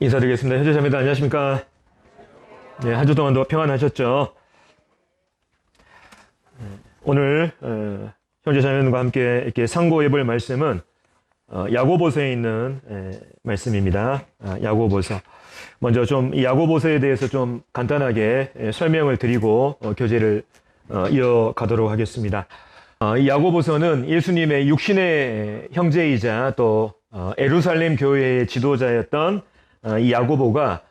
인사드리겠습니다. 현재자매들 안녕하십니까? 네, 한 주 동안도 평안하셨죠? 오늘 형제자매들과 함께 이렇게 상고해볼 말씀은 야고보서에 있는 말씀입니다. 야고보서. 먼저 좀 이 야고보서에 대해서 좀 간단하게 설명을 드리고 교제를 이어가도록 하겠습니다. 이 야고보서는 예수님의 육신의 형제이자 또 예루살렘 교회의 지도자였던 이 야고보가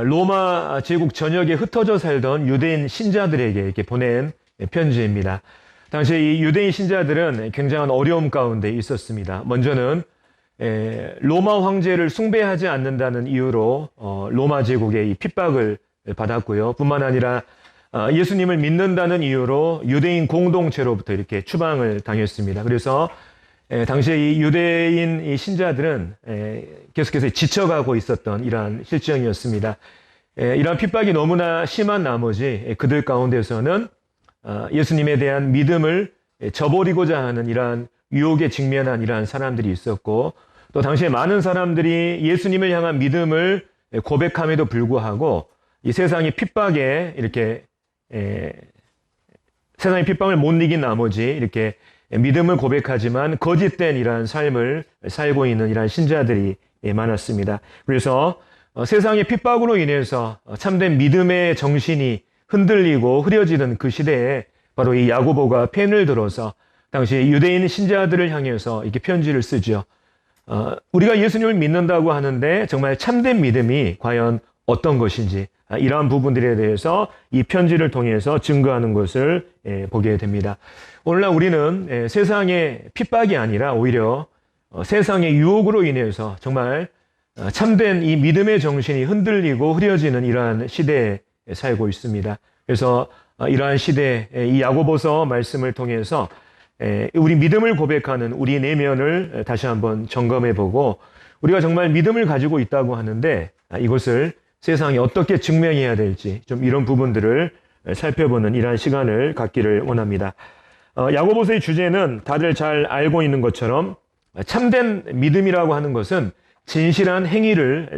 로마 제국 전역에 흩어져 살던 유대인 신자들에게 이렇게 보낸 편지입니다. 당시 이 유대인 신자들은 굉장한 어려움 가운데 있었습니다. 먼저는 로마 황제를 숭배하지 않는다는 이유로 로마 제국의 이 핍박을 받았고요. 뿐만 아니라 예수님을 믿는다는 이유로 유대인 공동체로부터 이렇게 추방을 당했습니다. 그래서 당시에 이 유대인 이 신자들은 계속해서 지쳐가고 있었던 이러한 실정이었습니다. 이러한 핍박이 너무나 심한 나머지 그들 가운데서는 예수님에 대한 믿음을 저버리고자 하는 이러한 유혹에 직면한 이러한 사람들이 있었고, 또 당시에 많은 사람들이 예수님을 향한 믿음을 고백함에도 불구하고 이 세상의 핍박에 이렇게 세상의 핍박을 못 이긴 나머지 이렇게 믿음을 고백하지만 거짓된 이러한 삶을 살고 있는 이러한 신자들이 많았습니다. 그래서 세상의 핍박으로 인해서 참된 믿음의 정신이 흔들리고 흐려지던 그 시대에 바로 이 야고보가 펜을 들어서 당시 유대인 신자들을 향해서 이렇게 편지를 쓰죠. 우리가 예수님을 믿는다고 하는데 정말 참된 믿음이 과연 어떤 것인지 이러한 부분들에 대해서 이 편지를 통해서 증거하는 것을 보게 됩니다. 오늘날 우리는 세상의 핍박이 아니라 오히려 세상의 유혹으로 인해서 정말 참된 이 믿음의 정신이 흔들리고 흐려지는 이러한 시대에 살고 있습니다. 그래서 이러한 시대에 이 야고보서 말씀을 통해서 우리 믿음을 고백하는 우리 내면을 다시 한번 점검해 보고, 우리가 정말 믿음을 가지고 있다고 하는데 이것을 세상에 어떻게 증명해야 될지 좀 이런 부분들을 살펴보는 이러한 시간을 갖기를 원합니다. 야고보서의 주제는 다들 잘 알고 있는 것처럼 참된 믿음이라고 하는 것은 진실한 행위를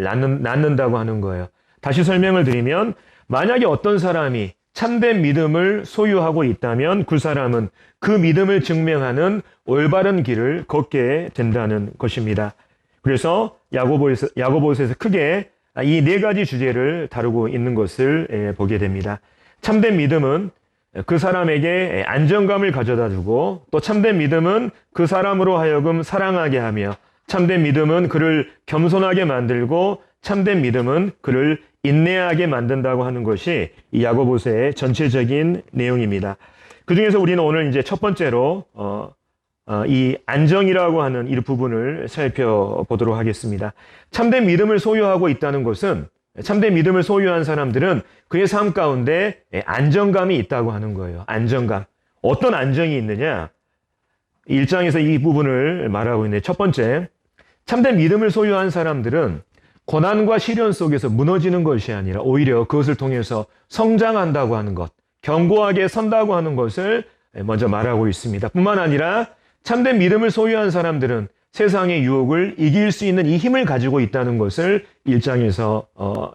낳는다고 하는 거예요. 다시 설명을 드리면, 만약에 어떤 사람이 참된 믿음을 소유하고 있다면 그 사람은 그 믿음을 증명하는 올바른 길을 걷게 된다는 것입니다. 그래서 야고보서에서 크게 이 네 가지 주제를 다루고 있는 것을 보게 됩니다. 참된 믿음은 그 사람에게 안정감을 가져다 주고, 또 참된 믿음은 그 사람으로 하여금 사랑하게 하며, 참된 믿음은 그를 겸손하게 만들고, 참된 믿음은 그를 인내하게 만든다고 하는 것이 이 야고보서의 전체적인 내용입니다. 그 중에서 우리는 오늘 이제 첫 번째로 이 안정이라고 하는 이 부분을 살펴보도록 하겠습니다. 참된 믿음을 소유하고 있다는 것은, 참된 믿음을 소유한 사람들은 그의 삶 가운데 안정감이 있다고 하는 거예요. 안정감. 어떤 안정이 있느냐? 1장에서 이 부분을 말하고 있는데, 첫 번째, 참된 믿음을 소유한 사람들은 고난과 시련 속에서 무너지는 것이 아니라 오히려 그것을 통해서 성장한다고 하는 것, 견고하게 선다고 하는 것을 먼저 말하고 있습니다. 뿐만 아니라 참된 믿음을 소유한 사람들은 세상의 유혹을 이길 수 있는 이 힘을 가지고 있다는 것을 1장에서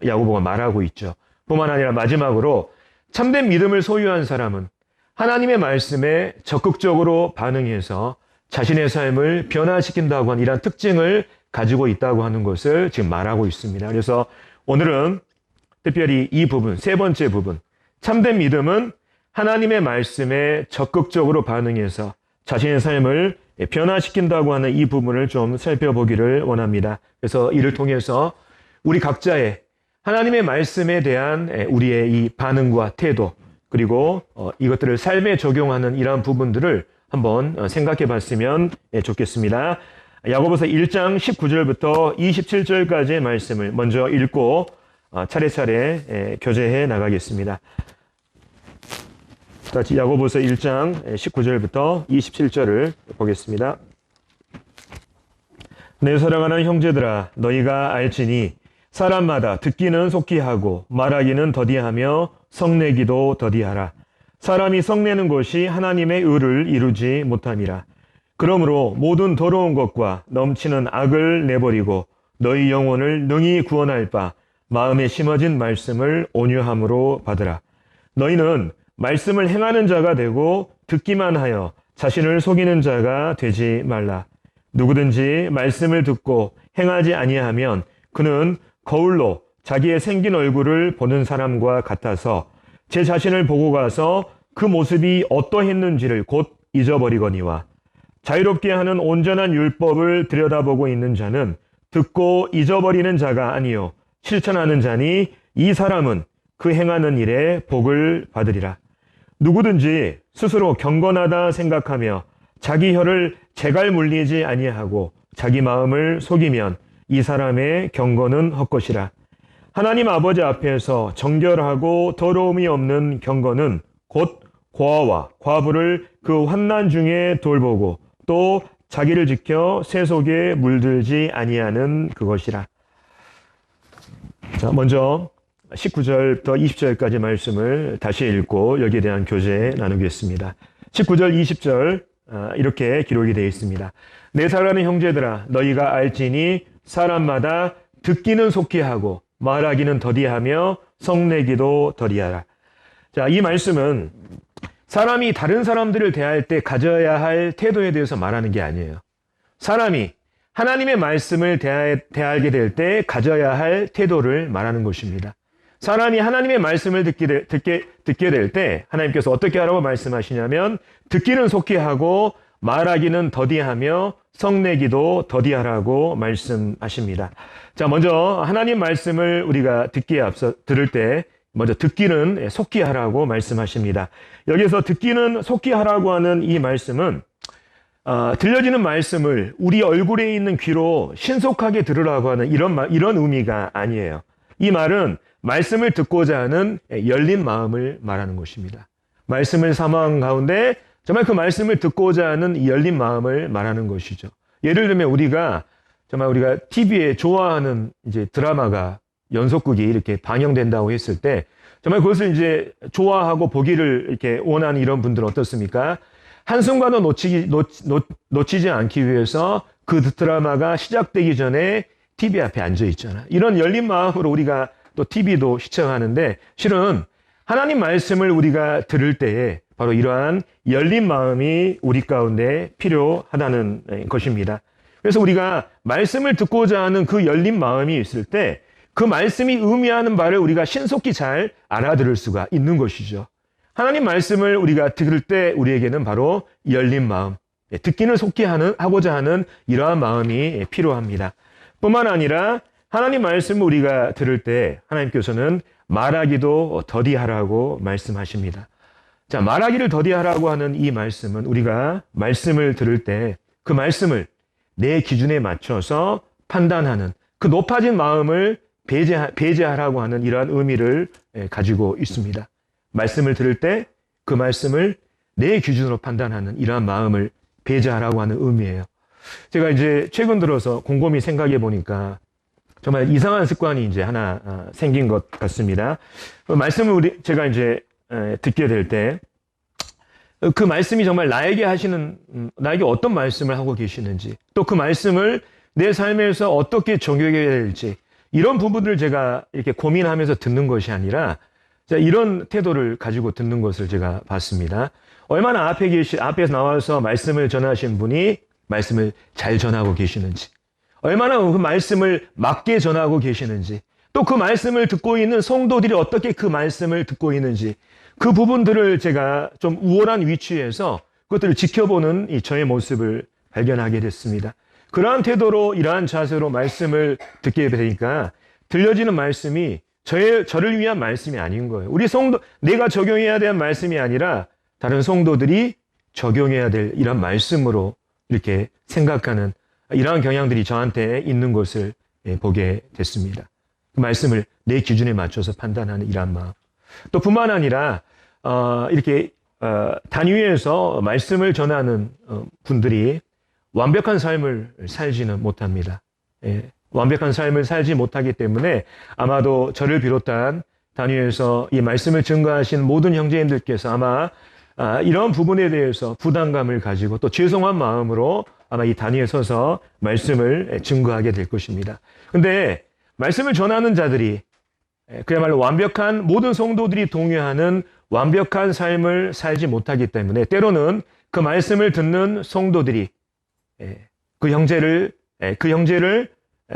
야고보가 말하고 있죠. 뿐만 아니라 마지막으로 참된 믿음을 소유한 사람은 하나님의 말씀에 적극적으로 반응해서 자신의 삶을 변화시킨다고 하는 이러한 특징을 가지고 있다고 하는 것을 지금 말하고 있습니다. 그래서 오늘은 특별히 이 부분, 세 번째 부분, 참된 믿음은 하나님의 말씀에 적극적으로 반응해서 자신의 삶을 변화시킨다고 하는 이 부분을 좀 살펴보기를 원합니다. 그래서 이를 통해서 우리 각자의 하나님의 말씀에 대한 우리의 이 반응과 태도, 그리고 이것들을 삶에 적용하는 이러한 부분들을 한번 생각해 봤으면 좋겠습니다. 야고보서 1장 19절부터 27절까지의 말씀을 먼저 읽고 차례차례 교제해 나가겠습니다. 다시 야고보서 1장 19절부터 27절을 보겠습니다. 내 사랑하는 형제들아, 너희가 알지니 사람마다 듣기는 속히 하고 말하기는 더디하며 성내기도 더디하라. 사람이 성내는 것이 하나님의 의를 이루지 못함이라. 그러므로 모든 더러운 것과 넘치는 악을 내버리고 너희 영혼을 능히 구원할 바 마음에 심어진 말씀을 온유함으로 받으라. 너희는 말씀을 행하는 자가 되고 듣기만 하여 자신을 속이는 자가 되지 말라. 누구든지 말씀을 듣고 행하지 아니하면 그는 거울로 자기의 생긴 얼굴을 보는 사람과 같아서 제 자신을 보고 가서 그 모습이 어떠했는지를 곧 잊어버리거니와 자유롭게 하는 온전한 율법을 들여다보고 있는 자는 듣고 잊어버리는 자가 아니요 실천하는 자니 이 사람은 그 행하는 일에 복을 받으리라. 누구든지 스스로 경건하다 생각하며 자기 혀를 재갈 물리지 아니하고 자기 마음을 속이면 이 사람의 경건은 헛것이라. 하나님 아버지 앞에서 정결하고 더러움이 없는 경건은 곧 고아와 과부를 그 환난 중에 돌보고 또 자기를 지켜 새 속에 물들지 아니하는 그것이라. 자, 먼저 19절부터 20절까지 말씀을 다시 읽고 여기에 대한 교제 나누겠습니다. 19절, 20절 이렇게 기록이 되어 있습니다. 내 사랑하는 형제들아, 너희가 알지니 사람마다 듣기는 속히 하고 말하기는 더디하며 성내기도 더디하라. 자, 이 말씀은 사람이 다른 사람들을 대할 때 가져야 할 태도에 대해서 말하는 게 아니에요. 사람이 하나님의 말씀을 대하게 될 때 가져야 할 태도를 말하는 것입니다. 사람이 하나님의 말씀을 듣게 될 때 하나님께서 어떻게 하라고 말씀하시냐면 듣기는 속히 하고 말하기는 더디하며 성내기도 더디하라고 말씀하십니다. 자, 먼저 하나님 말씀을 우리가 듣기에 앞서 들을 때 먼저 듣기는 속히 하라고 말씀하십니다. 여기서 듣기는 속히 하라고 하는 이 말씀은 들려지는 말씀을 우리 얼굴에 있는 귀로 신속하게 들으라고 하는 이런 의미가 아니에요. 이 말은 말씀을 듣고자 하는 열린 마음을 말하는 것입니다. 말씀을 사모한 가운데 정말 그 말씀을 듣고자 하는 열린 마음을 말하는 것이죠. 예를 들면 우리가 TV에 좋아하는 이제 드라마가 연속극이 이렇게 방영된다고 했을 때 정말 그것을 이제 좋아하고 보기를 이렇게 원하는 이런 분들은 어떻습니까? 한순간도 놓치지 않기 위해서 그 드라마가 시작되기 전에 TV 앞에 앉아 있잖아. 이런 열린 마음으로 우리가 또 TV도 시청하는데 실은 하나님 말씀을 우리가 들을 때에 바로 이러한 열린 마음이 우리 가운데 필요하다는 것입니다. 그래서 우리가 말씀을 듣고자 하는 그 열린 마음이 있을 때 그 말씀이 의미하는 바를 우리가 신속히 잘 알아들을 수가 있는 것이죠. 하나님 말씀을 우리가 들을 때 우리에게는 바로 열린 마음, 듣기는 속히 하고자 하는 이러한 마음이 필요합니다. 뿐만 아니라 하나님 말씀을 우리가 들을 때 하나님께서는 말하기도 더디하라고 말씀하십니다. 자, 말하기를 더디하라고 하는 이 말씀은 우리가 말씀을 들을 때 그 말씀을 내 기준에 맞춰서 판단하는 그 높아진 마음을 배제하라고 하는 이러한 의미를 가지고 있습니다. 말씀을 들을 때 그 말씀을 내 기준으로 판단하는 이러한 마음을 배제하라고 하는 의미예요. 제가 이제 최근 들어서 곰곰이 생각해 보니까 정말 이상한 습관이 이제 하나 생긴 것 같습니다. 그 말씀을 제가 이제 듣게 될 때 그 말씀이 정말 나에게 어떤 말씀을 하고 계시는지, 또 그 말씀을 내 삶에서 어떻게 적용해야 될지, 이런 부분들을 제가 이렇게 고민하면서 듣는 것이 아니라, 이런 태도를 가지고 듣는 것을 제가 봤습니다. 얼마나 앞에서 나와서 말씀을 전하신 분이 말씀을 잘 전하고 계시는지, 얼마나 그 말씀을 맞게 전하고 계시는지, 또 그 말씀을 듣고 있는 성도들이 어떻게 그 말씀을 듣고 있는지, 그 부분들을 제가 좀 우월한 위치에서 그것들을 지켜보는 이 저의 모습을 발견하게 됐습니다. 그러한 태도로, 이러한 자세로 말씀을 듣게 되니까 들려지는 말씀이 저를 위한 말씀이 아닌 거예요. 우리 성도, 내가 적용해야 될 말씀이 아니라 다른 성도들이 적용해야 될 이런 말씀으로 이렇게 생각하는 이러한 경향들이 저한테 있는 것을 보게 됐습니다. 그 말씀을 내 기준에 맞춰서 판단하는 이러한 마음. 또 뿐만 아니라 이렇게 단위에서 말씀을 전하는 분들이 완벽한 삶을 살지는 못합니다. 완벽한 삶을 살지 못하기 때문에 아마도 저를 비롯한 단위에서 이 말씀을 증거하신 모든 형제님들께서 아마 이런 부분에 대해서 부담감을 가지고 또 죄송한 마음으로 아마 이 단위에 서서 말씀을 증거하게 될 것입니다. 근데 말씀을 전하는 자들이 그야말로 완벽한 모든 성도들이 동의하는 완벽한 삶을 살지 못하기 때문에 때로는 그 말씀을 듣는 성도들이 그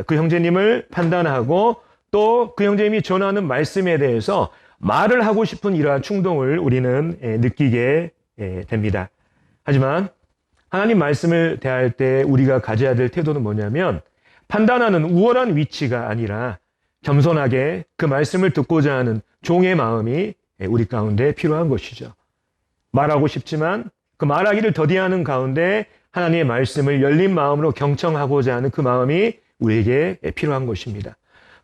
형제님을 판단하고 또 그 형제님이 전하는 말씀에 대해서 말을 하고 싶은 이러한 충동을 우리는 느끼게 됩니다. 하지만 하나님 말씀을 대할 때 우리가 가져야 될 태도는 뭐냐면 판단하는 우월한 위치가 아니라 겸손하게 그 말씀을 듣고자 하는 종의 마음이 우리 가운데 필요한 것이죠. 말하고 싶지만 그 말하기를 더디하는 가운데 하나님의 말씀을 열린 마음으로 경청하고자 하는 그 마음이 우리에게 필요한 것입니다.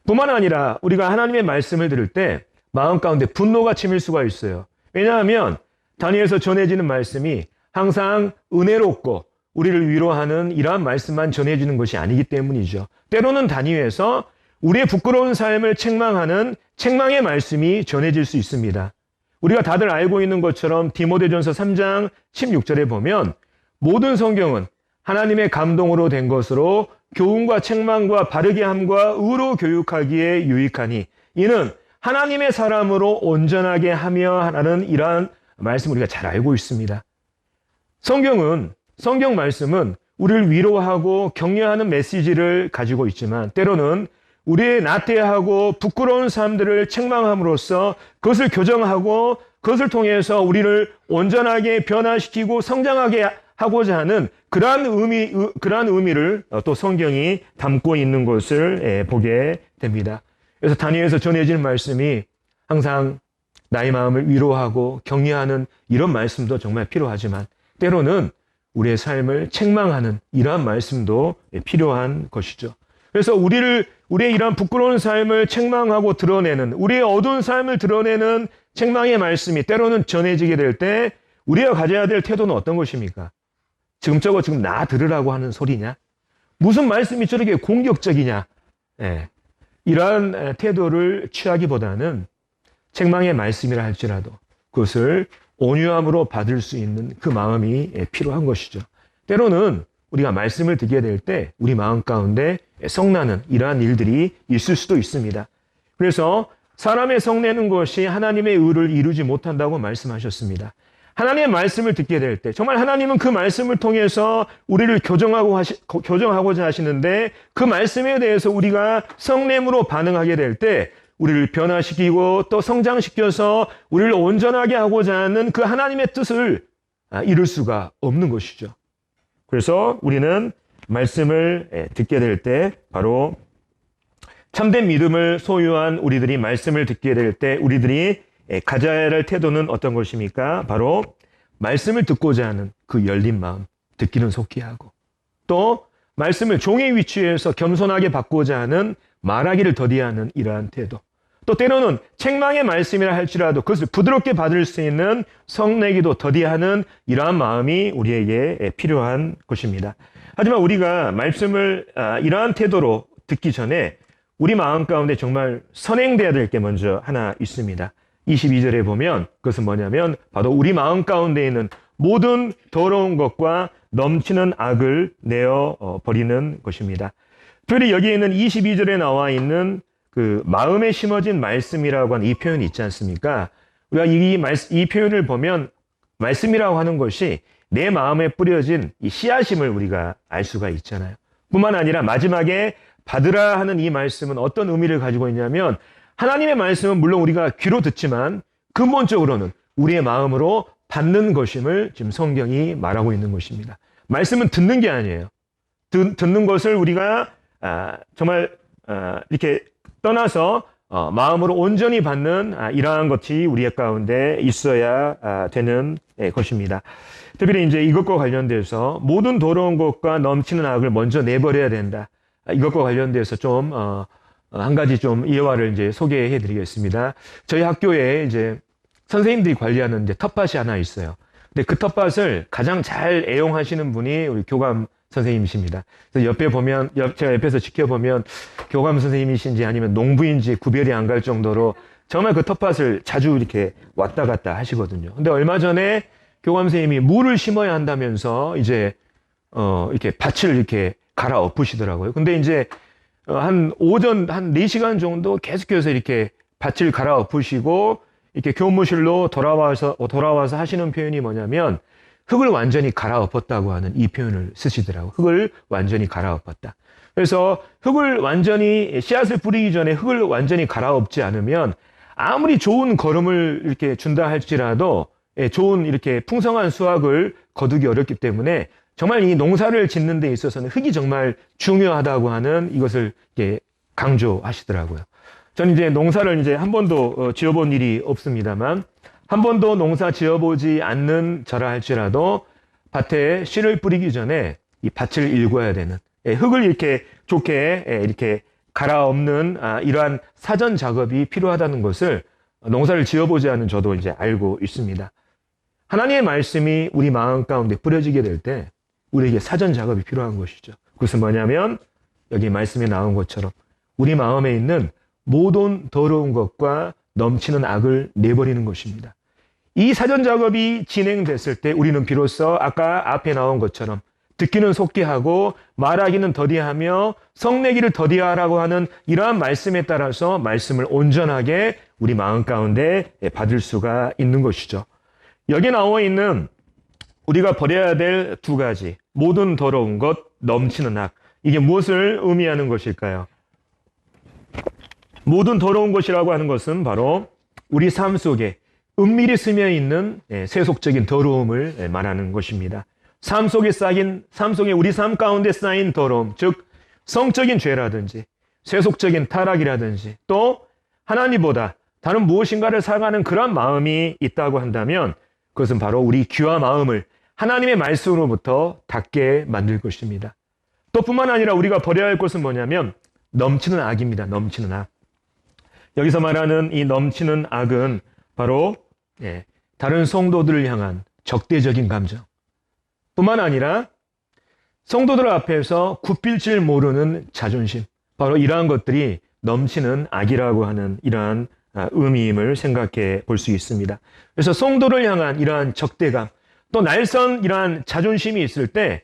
뿐만 아니라 우리가 하나님의 말씀을 들을 때 마음 가운데 분노가 치밀 수가 있어요. 왜냐하면 단위에서 전해지는 말씀이 항상 은혜롭고 우리를 위로하는 이러한 말씀만 전해지는 것이 아니기 때문이죠. 때로는 단위에서 우리의 부끄러운 삶을 책망하는 책망의 말씀이 전해질 수 있습니다. 우리가 다들 알고 있는 것처럼 디모데전서 3장 16절에 보면 모든 성경은 하나님의 감동으로 된 것으로 교훈과 책망과 바르게 함과 의로 교육하기에 유익하니 이는 하나님의 사람으로 온전하게 하며 하라는 이러한 말씀 우리가 잘 알고 있습니다. 성경 말씀은 우리를 위로하고 격려하는 메시지를 가지고 있지만 때로는 우리의 나태하고 부끄러운 삶들을 책망함으로써 그것을 교정하고 그것을 통해서 우리를 온전하게 변화시키고 성장하게 하고자 하는 그러한 의미를 또 성경이 담고 있는 것을 보게 됩니다. 그래서 단위에서 전해지는 말씀이 항상 나의 마음을 위로하고 격려하는 이런 말씀도 정말 필요하지만 때로는 우리의 삶을 책망하는 이러한 말씀도 필요한 것이죠. 그래서 우리의 이러한 부끄러운 삶을 책망하고 드러내는 우리의 어두운 삶을 드러내는 책망의 말씀이 때로는 전해지게 될 때 우리가 가져야 될 태도는 어떤 것입니까? 지금 나 들으라고 하는 소리냐? 무슨 말씀이 저렇게 공격적이냐? 이러한 태도를 취하기보다는 책망의 말씀이라 할지라도 그것을 온유함으로 받을 수 있는 그 마음이 필요한 것이죠. 때로는 우리가 말씀을 듣게 될 때 우리 마음 가운데 성나는 이러한 일들이 있을 수도 있습니다. 그래서 사람의 성내는 것이 하나님의 의를 이루지 못한다고 말씀하셨습니다. 하나님의 말씀을 듣게 될 때 정말 하나님은 그 말씀을 통해서 우리를 교정하고자 하시는데 그 말씀에 대해서 우리가 성냄으로 반응하게 될 때 우리를 변화시키고 또 성장시켜서 우리를 온전하게 하고자 하는 그 하나님의 뜻을 이룰 수가 없는 것이죠. 그래서 우리는 말씀을 듣게 될 때 바로 참된 믿음을 소유한 우리들이 말씀을 듣게 될 때 우리들이 가져야 할 태도는 어떤 것입니까? 바로 말씀을 듣고자 하는 그 열린 마음, 듣기는 속히 하고 또 말씀을 종의 위치에서 겸손하게 받고자 하는 말하기를 더디하는 이러한 태도 또 때로는 책망의 말씀이라 할지라도 그것을 부드럽게 받을 수 있는 성내기도 더디하는 이러한 마음이 우리에게 필요한 것입니다. 하지만 우리가 말씀을 이러한 태도로 듣기 전에 우리 마음 가운데 정말 선행돼야 될 게 먼저 하나 있습니다. 22절에 보면 그것은 뭐냐면 바로 우리 마음 가운데 있는 모든 더러운 것과 넘치는 악을 내어 버리는 것입니다. 특별히 여기에 있는 22절에 나와 있는 그 마음에 심어진 말씀이라고 하는 이 표현이 있지 않습니까? 우리가 이 표현을 보면 말씀이라고 하는 것이 내 마음에 뿌려진 이 씨앗임을 우리가 알 수가 있잖아요. 뿐만 아니라 마지막에 받으라 하는 이 말씀은 어떤 의미를 가지고 있냐면 하나님의 말씀은 물론 우리가 귀로 듣지만 근본적으로는 우리의 마음으로 받는 것임을 지금 성경이 말하고 있는 것입니다. 말씀은 듣는 게 아니에요. 듣는 것을 우리가 정말 이렇게 떠나서 마음으로 온전히 받는 이러한 것이 우리 가운데 있어야 되는 것입니다. 특별히 이제 이것과 관련돼서 모든 더러운 것과 넘치는 악을 먼저 내버려야 된다. 이것과 관련돼서 좀 한 가지 좀 예화를 이제 소개해 드리겠습니다. 저희 학교에 이제 선생님들이 관리하는 이제 텃밭이 하나 있어요. 근데 그 텃밭을 가장 잘 애용하시는 분이 우리 교감 선생님이십니다. 그래서 제가 옆에서 지켜보면 교감 선생님이신지 아니면 농부인지 구별이 안 갈 정도로 정말 그 텃밭을 자주 이렇게 왔다 갔다 하시거든요. 근데 얼마 전에 교감 선생님이 물을 심어야 한다면서 이제 이렇게 밭을 이렇게 갈아엎으시더라고요. 근데 이제 한 오전 한 4시간 정도 계속해서 이렇게 밭을 갈아엎으시고 이렇게 교무실로 돌아와서 하시는 표현이 뭐냐면 흙을 완전히 갈아엎었다고 하는 이 표현을 쓰시더라고요. 흙을 완전히 갈아엎었다. 그래서 흙을 완전히 씨앗을 뿌리기 전에 흙을 완전히 갈아엎지 않으면 아무리 좋은 거름을 이렇게 준다 할지라도 좋은 이렇게 풍성한 수확을 거두기 어렵기 때문에 정말 이 농사를 짓는 데 있어서는 흙이 정말 중요하다고 하는 이것을 이렇게 강조하시더라고요. 저는 이제 농사를 이제 한 번도 지어본 일이 없습니다만 한 번도 농사 지어보지 않는 저라 할지라도 밭에 씨를 뿌리기 전에 이 밭을 일궈야 되는 흙을 이렇게 좋게 이렇게 갈아엎는 이러한 사전 작업이 필요하다는 것을 농사를 지어보지 않은 저도 이제 알고 있습니다. 하나님의 말씀이 우리 마음 가운데 뿌려지게 될 때 우리에게 사전 작업이 필요한 것이죠. 그것은 뭐냐면 여기 말씀에 나온 것처럼 우리 마음에 있는 모든 더러운 것과 넘치는 악을 내버리는 것입니다. 이 사전 작업이 진행됐을 때 우리는 비로소 아까 앞에 나온 것처럼 듣기는 속게 하고 말하기는 더디하며 성내기를 더디하라고 하는 이러한 말씀에 따라서 말씀을 온전하게 우리 마음 가운데 받을 수가 있는 것이죠. 여기 나와 있는 우리가 버려야 될 2가지 모든 더러운 것, 넘치는 악, 이게 무엇을 의미하는 것일까요? 모든 더러운 것이라고 하는 것은 바로 우리 삶 속에 은밀히 스며 있는 세속적인 더러움을 말하는 것입니다. 삶 속에 우리 삶 가운데 쌓인 더러움, 즉 성적인 죄라든지 세속적인 타락이라든지 또 하나님보다 다른 무엇인가를 사랑하는 그런 마음이 있다고 한다면 그것은 바로 우리 귀와 마음을 하나님의 말씀으로부터 닫게 만들 것입니다. 또 뿐만 아니라 우리가 버려야 할 것은 뭐냐면 넘치는 악입니다. 넘치는 악. 여기서 말하는 이 넘치는 악은 바로 다른 성도들을 향한 적대적인 감정 뿐만 아니라 성도들 앞에서 굽힐 줄 모르는 자존심, 바로 이러한 것들이 넘치는 악이라고 하는 이러한 의미임을 생각해 볼 수 있습니다. 그래서 성도를 향한 이러한 적대감, 또 날선 이러한 자존심이 있을 때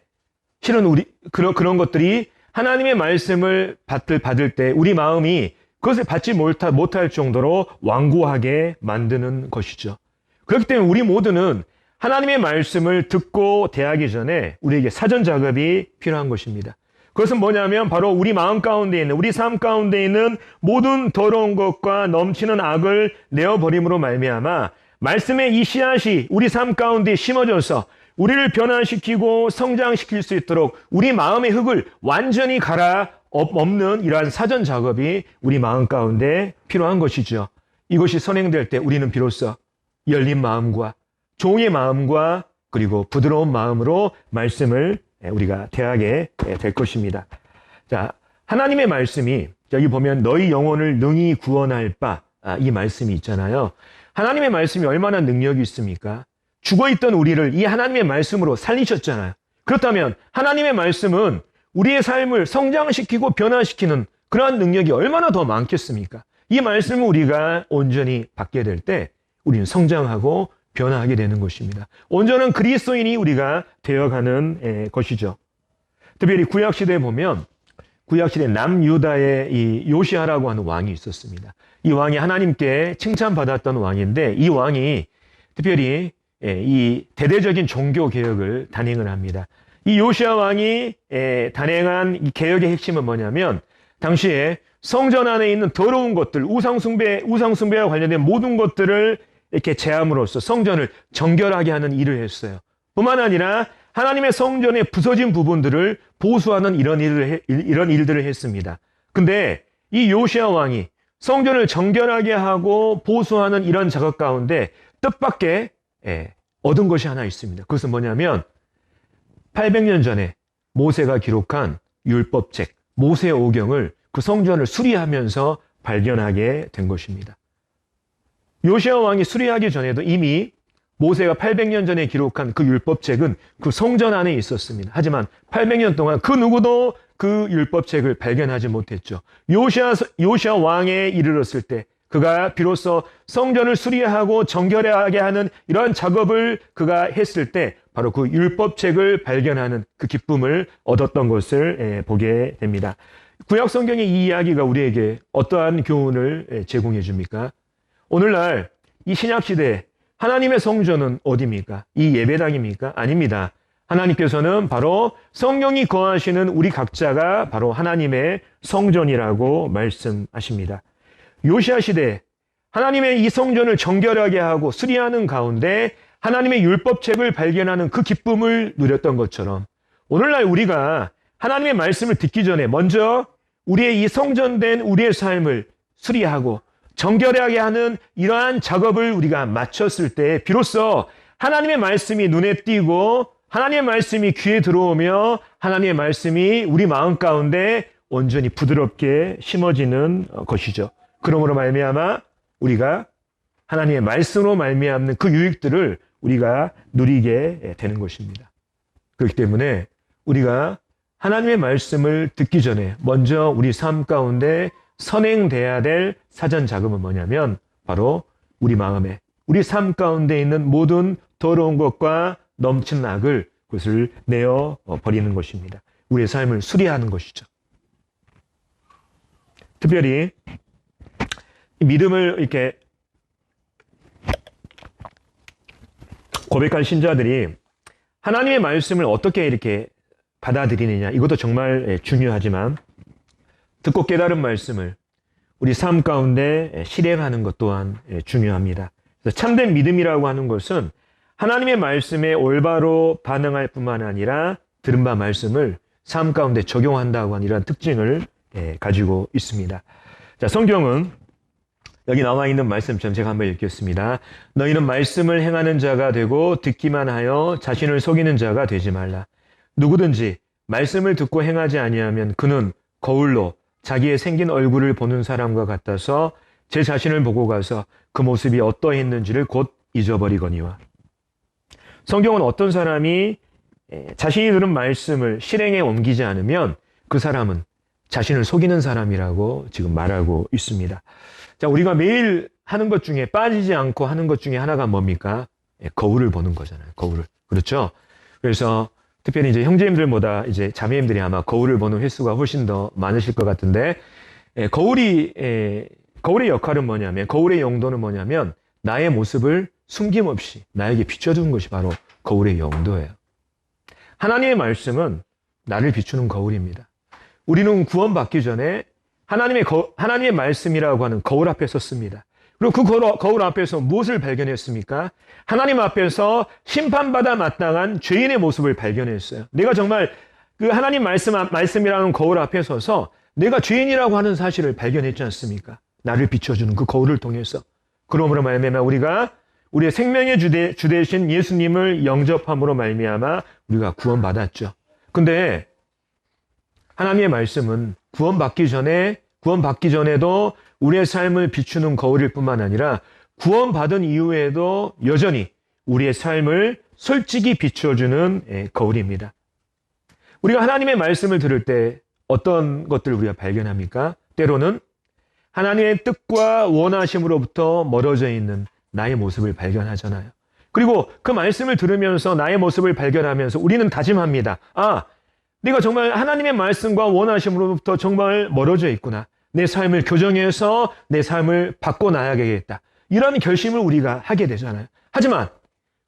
실은 그런 것들이 하나님의 말씀을 받을 때 우리 마음이 그것을 받지 못할 정도로 완고하게 만드는 것이죠. 그렇기 때문에 우리 모두는 하나님의 말씀을 듣고 대하기 전에 우리에게 사전 작업이 필요한 것입니다. 그것은 뭐냐면 바로 우리 마음 가운데 있는, 우리 삶 가운데 있는 모든 더러운 것과 넘치는 악을 내어버림으로 말미암아 말씀의 이 씨앗이 우리 삶 가운데 심어져서 우리를 변화시키고 성장시킬 수 있도록 우리 마음의 흙을 완전히 갈아엎는 이러한 사전 작업이 우리 마음 가운데 필요한 것이죠. 이것이 선행될 때 우리는 비로소 열린 마음과 종의 마음과 그리고 부드러운 마음으로 말씀을 우리가 대하게 될 것입니다. 자, 하나님의 말씀이 여기 보면 너희 영혼을 능히 구원할 바, 이 말씀이 있잖아요. 하나님의 말씀이 얼마나 능력이 있습니까? 죽어있던 우리를 이 하나님의 말씀으로 살리셨잖아요. 그렇다면 하나님의 말씀은 우리의 삶을 성장시키고 변화시키는 그러한 능력이 얼마나 더 많겠습니까? 이 말씀을 우리가 온전히 받게 될 때 우리는 성장하고 변화하게 되는 것입니다. 온전한 그리스도인이 우리가 되어가는 것이죠. 특별히 구약시대에 보면 구약시대 남유다의 이 요시아라고 하는 왕이 있었습니다. 이 왕이 하나님께 칭찬받았던 왕인데 이 왕이 특별히 이 대대적인 종교 개혁을 단행을 합니다. 이 요시아 왕이 단행한 이 개혁의 핵심은 뭐냐면 당시에 성전 안에 있는 더러운 것들, 우상숭배와 관련된 모든 것들을 이렇게 제함으로써 성전을 정결하게 하는 일을 했어요. 뿐만 아니라 하나님의 성전의 부서진 부분들을 보수하는 이런 일들을 했습니다. 근데 이 요시아 왕이 성전을 정결하게 하고 보수하는 이런 작업 가운데 뜻밖의 얻은 것이 하나 있습니다. 그것은 뭐냐면 800년 전에 모세가 기록한 율법책 모세오경을 그 성전을 수리하면서 발견하게 된 것입니다. 요시아 왕이 수리하기 전에도 이미 모세가 800년 전에 기록한 그 율법책은 그 성전 안에 있었습니다. 하지만 800년 동안 그 누구도 그 율법책을 발견하지 못했죠. 요시아 왕에 이르렀을 때 그가 비로소 성전을 수리하고 정결하게 하는 이러한 작업을 그가 했을 때 바로 그 율법책을 발견하는 그 기쁨을 얻었던 것을 보게 됩니다. 구약 성경의 이 이야기가 우리에게 어떠한 교훈을 제공해 줍니까? 오늘날 이 신약 시대에 하나님의 성전은 어디입니까? 이 예배당입니까? 아닙니다. 하나님께서는 바로 성령이 거하시는 우리 각자가 바로 하나님의 성전이라고 말씀하십니다. 요시야 시대에 하나님의 이 성전을 정결하게 하고 수리하는 가운데 하나님의 율법책을 발견하는 그 기쁨을 누렸던 것처럼 오늘날 우리가 하나님의 말씀을 듣기 전에 먼저 우리의 이 성전된 우리의 삶을 수리하고 정결하게 하는 이러한 작업을 우리가 마쳤을 때 비로소 하나님의 말씀이 눈에 띄고 하나님의 말씀이 귀에 들어오며 하나님의 말씀이 우리 마음 가운데 온전히 부드럽게 심어지는 것이죠. 그러므로 말미암아 우리가 하나님의 말씀으로 말미암는 그 유익들을 우리가 누리게 되는 것입니다. 그렇기 때문에 우리가 하나님의 말씀을 듣기 전에 먼저 우리 삶 가운데 선행돼야 될 사전 작업은 뭐냐면 바로 우리 마음에 우리 삶 가운데 있는 모든 더러운 것과 넘치는 악을 그것을 내어 버리는 것입니다. 우리의 삶을 수리하는 것이죠. 특별히 믿음을 이렇게 고백한 신자들이 하나님의 말씀을 어떻게 이렇게 받아들이느냐 이것도 정말 중요하지만 듣고 깨달은 말씀을 우리 삶 가운데 실행하는 것 또한 중요합니다. 그래서 참된 믿음이라고 하는 것은 하나님의 말씀에 올바로 반응할 뿐만 아니라 들은 바 말씀을 삶 가운데 적용한다고 하는 이러한 특징을 가지고 있습니다. 자, 성경은 여기 나와 있는 말씀처럼 제가 한번 읽겠습니다. 너희는 말씀을 행하는 자가 되고 듣기만 하여 자신을 속이는 자가 되지 말라. 누구든지 말씀을 듣고 행하지 아니하면 그는 거울로 자기의 생긴 얼굴을 보는 사람과 같아서 제 자신을 보고 가서 그 모습이 어떠했는지를 곧 잊어버리거니와. 성경은 어떤 사람이 자신이 들은 말씀을 실행에 옮기지 않으면 그 사람은 자신을 속이는 사람이라고 지금 말하고 있습니다. 자, 우리가 매일 하는 것 중에 빠지지 않고 하는 것 중에 하나가 뭡니까? 거울을 보는 거잖아요. 거울을. 그렇죠? 그래서 특별히 이제 형제님들보다 이제 자매님들이 아마 거울을 보는 횟수가 훨씬 더 많으실 것 같은데, 거울의 역할은 뭐냐면, 거울의 용도는 뭐냐면, 나의 모습을 숨김없이 나에게 비춰주는 것이 바로 거울의 용도예요. 하나님의 말씀은 나를 비추는 거울입니다. 우리는 구원받기 전에 하나님의 말씀이라고 하는 거울 앞에 섰습니다. 그리고 그 거울 앞에서 무엇을 발견했습니까? 하나님 앞에서 심판받아 마땅한 죄인의 모습을 발견했어요. 내가 정말 그 하나님 말씀이라는 거울 앞에 서서 내가 죄인이라고 하는 사실을 발견했지 않습니까? 나를 비춰주는 그 거울을 통해서. 그러므로 말미암아 우리가 우리의 생명의 주 되신 예수님을 영접함으로 말미암아 우리가 구원받았죠. 근데 하나님의 말씀은 구원받기 전에도 우리의 삶을 비추는 거울일 뿐만 아니라 구원받은 이후에도 여전히 우리의 삶을 솔직히 비춰주는 거울입니다. 우리가 하나님의 말씀을 들을 때 어떤 것들을 우리가 발견합니까? 때로는 하나님의 뜻과 원하심으로부터 멀어져 있는 나의 모습을 발견하잖아요. 그리고 그 말씀을 들으면서 나의 모습을 발견하면서 우리는 다짐합니다. 아, 내가 정말 하나님의 말씀과 원하심으로부터 정말 멀어져 있구나. 내 삶을 교정해서 내 삶을 바꿔놔야겠다. 이런 결심을 우리가 하게 되잖아요. 하지만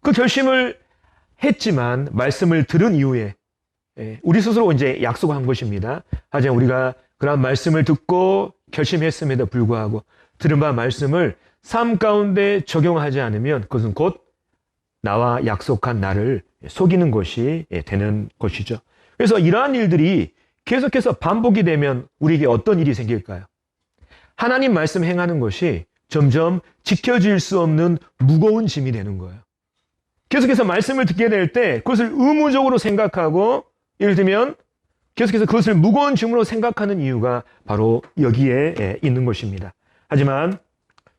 그 결심을 했지만 말씀을 들은 이후에 우리 스스로 이제 약속한 것입니다. 하지만 우리가 그런 말씀을 듣고 결심했음에도 불구하고 들은 바 말씀을 삶 가운데 적용하지 않으면 그것은 곧 나와 약속한 나를 속이는 것이 되는 것이죠. 그래서 이러한 일들이 계속해서 반복이 되면 우리에게 어떤 일이 생길까요? 하나님 말씀 행하는 것이 점점 지켜질 수 없는 무거운 짐이 되는 거예요. 계속해서 말씀을 듣게 될 때 그것을 의무적으로 생각하고 예를 들면 계속해서 그것을 무거운 짐으로 생각하는 이유가 바로 여기에 있는 것입니다. 하지만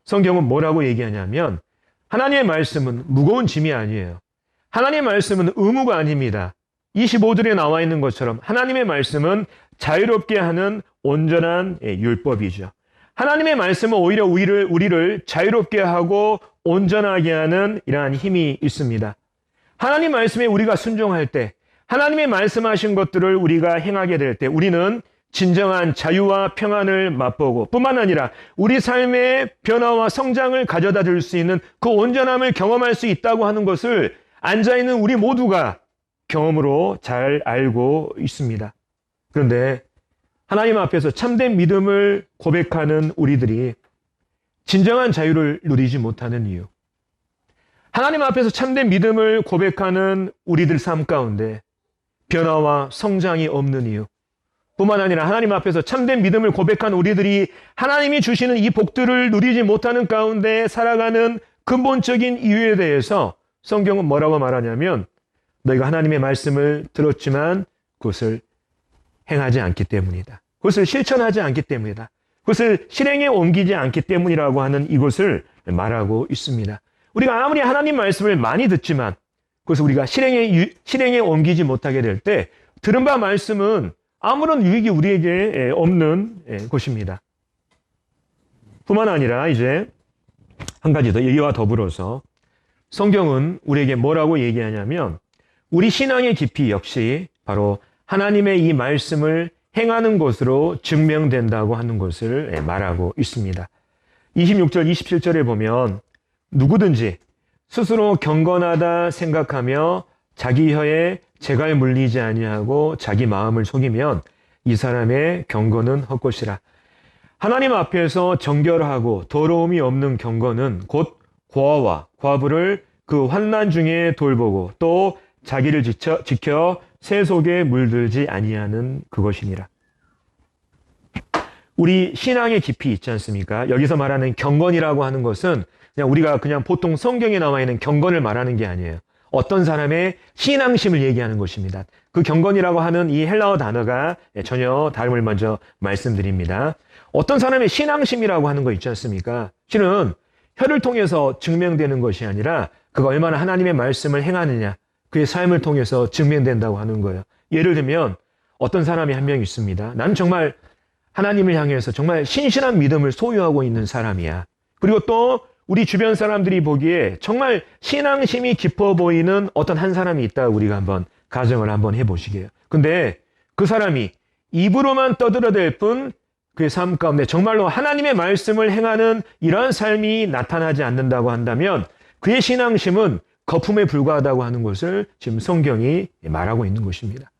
성경은 뭐라고 얘기하냐면 하나님의 말씀은 무거운 짐이 아니에요. 하나님의 말씀은 의무가 아닙니다. 25절에 나와 있는 것처럼 하나님의 말씀은 자유롭게 하는 온전한 율법이죠. 하나님의 말씀은 오히려 우리를 자유롭게 하고 온전하게 하는 이러한 힘이 있습니다. 하나님 말씀에 우리가 순종할 때, 하나님의 말씀하신 것들을 우리가 행하게 될 때 우리는 진정한 자유와 평안을 맛보고 뿐만 아니라 우리 삶의 변화와 성장을 가져다 줄 수 있는 그 온전함을 경험할 수 있다고 하는 것을 앉아있는 우리 모두가 경험으로 잘 알고 있습니다. 그런데 하나님 앞에서 참된 믿음을 고백하는 우리들이 진정한 자유를 누리지 못하는 이유, 하나님 앞에서 참된 믿음을 고백하는 우리들 삶 가운데 변화와 성장이 없는 이유, 뿐만 아니라 하나님 앞에서 참된 믿음을 고백한 우리들이 하나님이 주시는 이 복들을 누리지 못하는 가운데 살아가는 근본적인 이유에 대해서 성경은 뭐라고 말하냐면 너희가 하나님의 말씀을 들었지만 그것을 행하지 않기 때문이다. 그것을 실천하지 않기 때문이다. 그것을 실행에 옮기지 않기 때문이라고 하는 이것을 말하고 있습니다. 우리가 아무리 하나님 말씀을 많이 듣지만 그것을 우리가 실행에 옮기지 못하게 될 때 들은 바 말씀은 아무런 유익이 우리에게 없는 것입니다. 뿐만 아니라 이제 한 가지 더 이와 더불어서 성경은 우리에게 뭐라고 얘기하냐면 우리 신앙의 깊이 역시 바로 하나님의 이 말씀을 행하는 것으로 증명된다고 하는 것을 말하고 있습니다. 26절, 27절에 보면 누구든지 스스로 경건하다 생각하며 자기 혀에 재갈 물리지 아니하고 자기 마음을 속이면 이 사람의 경건은 헛것이라. 하나님 앞에서 정결하고 더러움이 없는 경건은 곧 고아와 과부를 그 환난 중에 돌보고 또 자기를 지켜 새 속에 물들지 아니하는 그것이니라. 우리 신앙의 깊이 있지 않습니까? 여기서 말하는 경건이라고 하는 것은 우리가 그냥 보통 성경에 나와 있는 경건을 말하는 게 아니에요. 어떤 사람의 신앙심을 얘기하는 것입니다. 그 경건이라고 하는 이 헬라어 단어가 전혀 다름을 먼저 말씀드립니다. 어떤 사람의 신앙심이라고 하는 거 있지 않습니까? 실은 혀를 통해서 증명되는 것이 아니라 그가 얼마나 하나님의 말씀을 행하느냐, 그의 삶을 통해서 증명된다고 하는 거예요. 예를 들면 어떤 사람이 한 명 있습니다. 나는 정말 하나님을 향해서 정말 신실한 믿음을 소유하고 있는 사람이야. 그리고 또 우리 주변 사람들이 보기에 정말 신앙심이 깊어 보이는 어떤 한 사람이 있다고 우리가 한번 가정을 한번 해보시게요. 근데 그 사람이 입으로만 떠들어댈 뿐 그의 삶 가운데 정말로 하나님의 말씀을 행하는 이러한 삶이 나타나지 않는다고 한다면 그의 신앙심은 거품에 불과하다고 하는 것을 지금 성경이 말하고 있는 것입니다.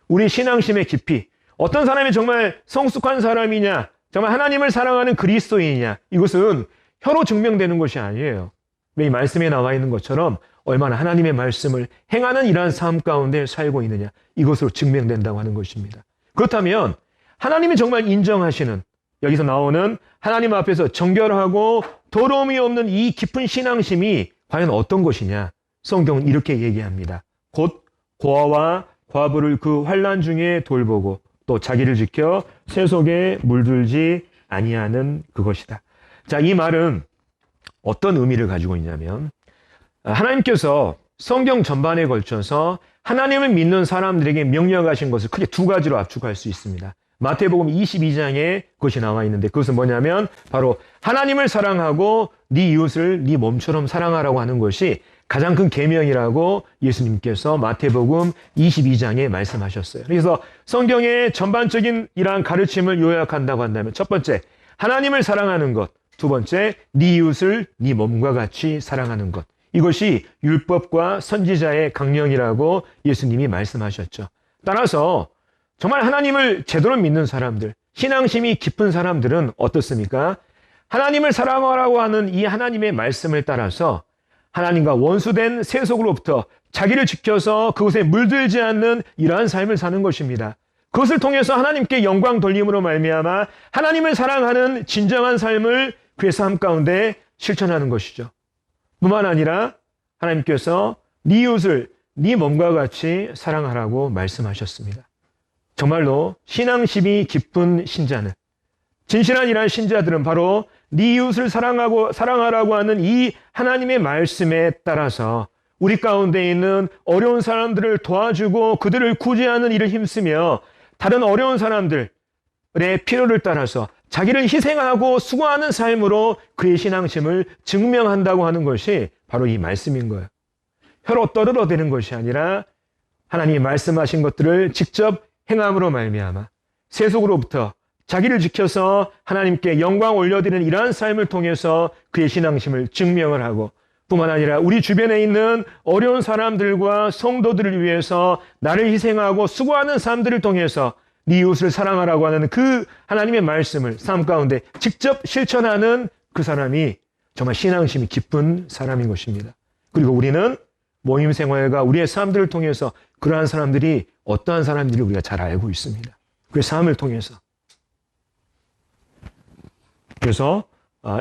우리 신앙심의 깊이, 어떤 사람이 정말 성숙한 사람이냐, 정말 하나님을 사랑하는 그리스도인이냐, 이것은 혀로 증명되는 것이 아니에요. 이 말씀에 나와 있는 것처럼 얼마나 하나님의 말씀을 행하는 이러한 삶 가운데 살고 있느냐, 이것으로 증명된다고 하는 것입니다. 그렇다면 하나님이 정말 인정하시는, 여기서 나오는 하나님 앞에서 정결하고 더러움이 없는 이 깊은 신앙심이 과연 어떤 것이냐? 성경은 이렇게 얘기합니다. 곧 고아와 과부를 그 환난 중에 돌보고 또 자기를 지켜 새 속에 물들지 아니하는 그것이다. 자, 이 말은 어떤 의미를 가지고 있냐면 하나님께서 성경 전반에 걸쳐서 하나님을 믿는 사람들에게 명령하신 것을 크게 두 가지로 압축할 수 있습니다. 마태복음 22장에 그것이 나와 있는데 그것은 뭐냐면 바로 하나님을 사랑하고 네 이웃을 네 몸처럼 사랑하라고 하는 것이 가장 큰 계명이라고 예수님께서 마태복음 22장에 말씀하셨어요. 그래서 성경의 전반적인 이러한 가르침을 요약한다고 한다면 첫 번째, 하나님을 사랑하는 것. 두 번째, 네 이웃을 네 몸과 같이 사랑하는 것. 이것이 율법과 선지자의 강령이라고 예수님이 말씀하셨죠. 따라서 정말 하나님을 제대로 믿는 사람들, 신앙심이 깊은 사람들은 어떻습니까? 하나님을 사랑하라고 하는 이 하나님의 말씀을 따라서 하나님과 원수된 세속으로부터 자기를 지켜서 그곳에 물들지 않는 이러한 삶을 사는 것입니다. 그것을 통해서 하나님께 영광 돌림으로 말미암아 하나님을 사랑하는 진정한 삶을 그의 삶 가운데 실천하는 것이죠. 뿐만 아니라 하나님께서 네 이웃을 네 몸과 같이 사랑하라고 말씀하셨습니다. 정말로 신앙심이 깊은 신자는, 진실한 이러한 신자들은 바로 네 이웃을 사랑하라고 하는 이 하나님의 말씀에 따라서 우리 가운데 있는 어려운 사람들을 도와주고 그들을 구제하는 일을 힘쓰며 다른 어려운 사람들의 필요를 따라서 자기를 희생하고 수고하는 삶으로 그의 신앙심을 증명한다고 하는 것이 바로 이 말씀인 거예요. 혀로 떠들어대는 것이 아니라 하나님이 말씀하신 것들을 직접 행함으로 말미암아 세속으로부터 자기를 지켜서 하나님께 영광 올려드리는 이러한 삶을 통해서 그의 신앙심을 증명을 하고, 뿐만 아니라 우리 주변에 있는 어려운 사람들과 성도들을 위해서 나를 희생하고 수고하는 사람들을 통해서 네 이웃을 사랑하라고 하는 그 하나님의 말씀을 삶 가운데 직접 실천하는 그 사람이 정말 신앙심이 깊은 사람인 것입니다. 그리고 우리는 모임 생활과 우리의 삶들을 통해서 그러한 사람들이 어떠한 사람들을 우리가 잘 알고 있습니다. 그 삶을 통해서. 그래서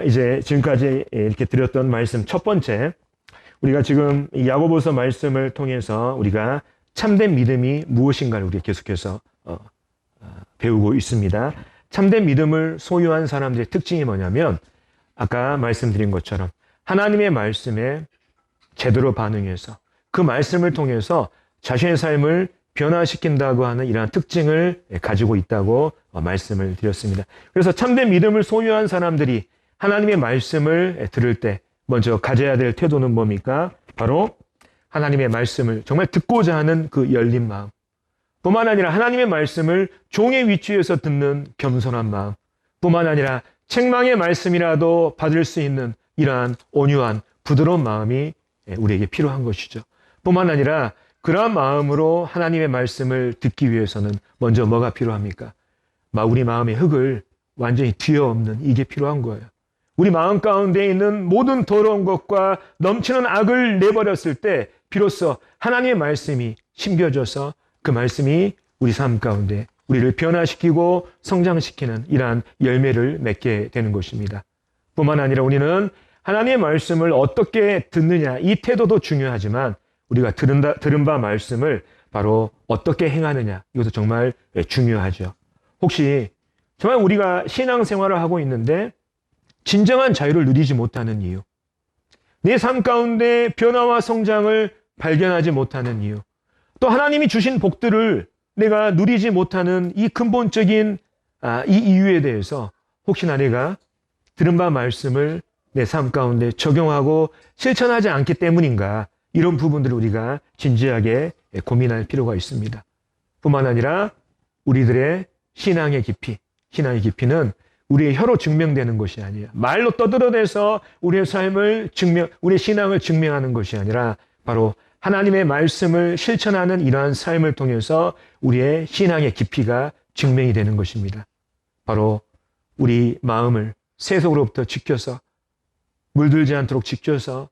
이제 지금까지 이렇게 드렸던 말씀 첫 번째, 우리가 지금 이 야고보서 말씀을 통해서 우리가 참된 믿음이 무엇인가를 우리가 계속해서 배우고 있습니다. 참된 믿음을 소유한 사람들의 특징이 뭐냐면, 아까 말씀드린 것처럼 하나님의 말씀에 제대로 반응해서 그 말씀을 통해서 자신의 삶을 변화시킨다고 하는 이러한 특징을 가지고 있다고 말씀을 드렸습니다. 그래서 참된 믿음을 소유한 사람들이 하나님의 말씀을 들을 때 먼저 가져야 될 태도는 뭡니까? 바로 하나님의 말씀을 정말 듣고자 하는 그 열린 마음, 뿐만 아니라 하나님의 말씀을 종의 위치에서 듣는 겸손한 마음, 뿐만 아니라 책망의 말씀이라도 받을 수 있는 이러한 온유한 부드러운 마음이 우리에게 필요한 것이죠. 뿐만 아니라 그러한 마음으로 하나님의 말씀을 듣기 위해서는 먼저 뭐가 필요합니까? 우리 마음의 흙을 완전히 뒤엎는 이게 필요한 거예요. 우리 마음 가운데 있는 모든 더러운 것과 넘치는 악을 내버렸을 때 비로소 하나님의 말씀이 심겨져서 그 말씀이 우리 삶 가운데 우리를 변화시키고 성장시키는 이러한 열매를 맺게 되는 것입니다. 뿐만 아니라 우리는 하나님의 말씀을 어떻게 듣느냐, 이 태도도 중요하지만 우리가 들은 바 말씀을 바로 어떻게 행하느냐, 이것도 정말 중요하죠. 혹시 정말 우리가 신앙생활을 하고 있는데 진정한 자유를 누리지 못하는 이유, 내 삶 가운데 변화와 성장을 발견하지 못하는 이유, 또 하나님이 주신 복들을 내가 누리지 못하는 이 근본적인 이 이유에 대해서 혹시나 내가 들은 바 말씀을 내 삶 가운데 적용하고 실천하지 않기 때문인가, 이런 부분들을 우리가 진지하게 고민할 필요가 있습니다. 뿐만 아니라 우리들의 신앙의 깊이는 우리의 혀로 증명되는 것이 아니에요. 말로 떠들어대서 우리의 삶을 우리의 신앙을 증명하는 것이 아니라 바로 하나님의 말씀을 실천하는 이러한 삶을 통해서 우리의 신앙의 깊이가 증명이 되는 것입니다. 바로 우리 마음을 세속으로부터 지켜서, 물들지 않도록 지켜서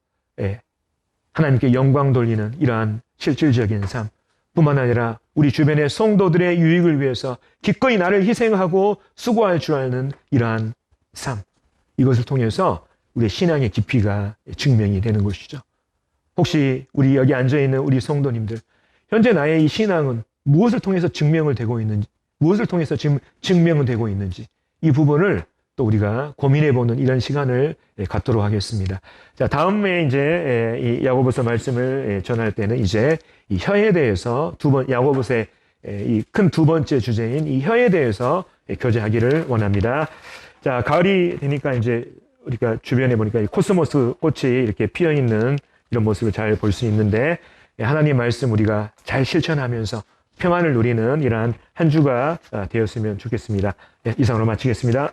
하나님께 영광 돌리는 이러한 실질적인 삶, 뿐만 아니라 우리 주변의 성도들의 유익을 위해서 기꺼이 나를 희생하고 수고할 줄 아는 이러한 삶, 이것을 통해서 우리의 신앙의 깊이가 증명이 되는 것이죠. 혹시 우리 여기 앉아있는 우리 성도님들, 현재 나의 이 신앙은 무엇을 통해서 증명을 되고 있는지, 무엇을 통해서 지금 증명은 되고 있는지, 이 부분을 또 우리가 고민해보는 이런 시간을 갖도록 하겠습니다. 자, 다음에 이제 이 야고보서 말씀을 전할 때는 이제 이 혀에 대해서 야고보서의 이 큰 두 번째 주제인 이 혀에 대해서 교제하기를 원합니다. 자, 가을이 되니까 이제 우리가 주변에 보니까 이 코스모스 꽃이 이렇게 피어 있는 이런 모습을 잘 볼 수 있는데, 하나님 말씀 우리가 잘 실천하면서 평안을 누리는 이러한 한 주가 되었으면 좋겠습니다. 이상으로 마치겠습니다.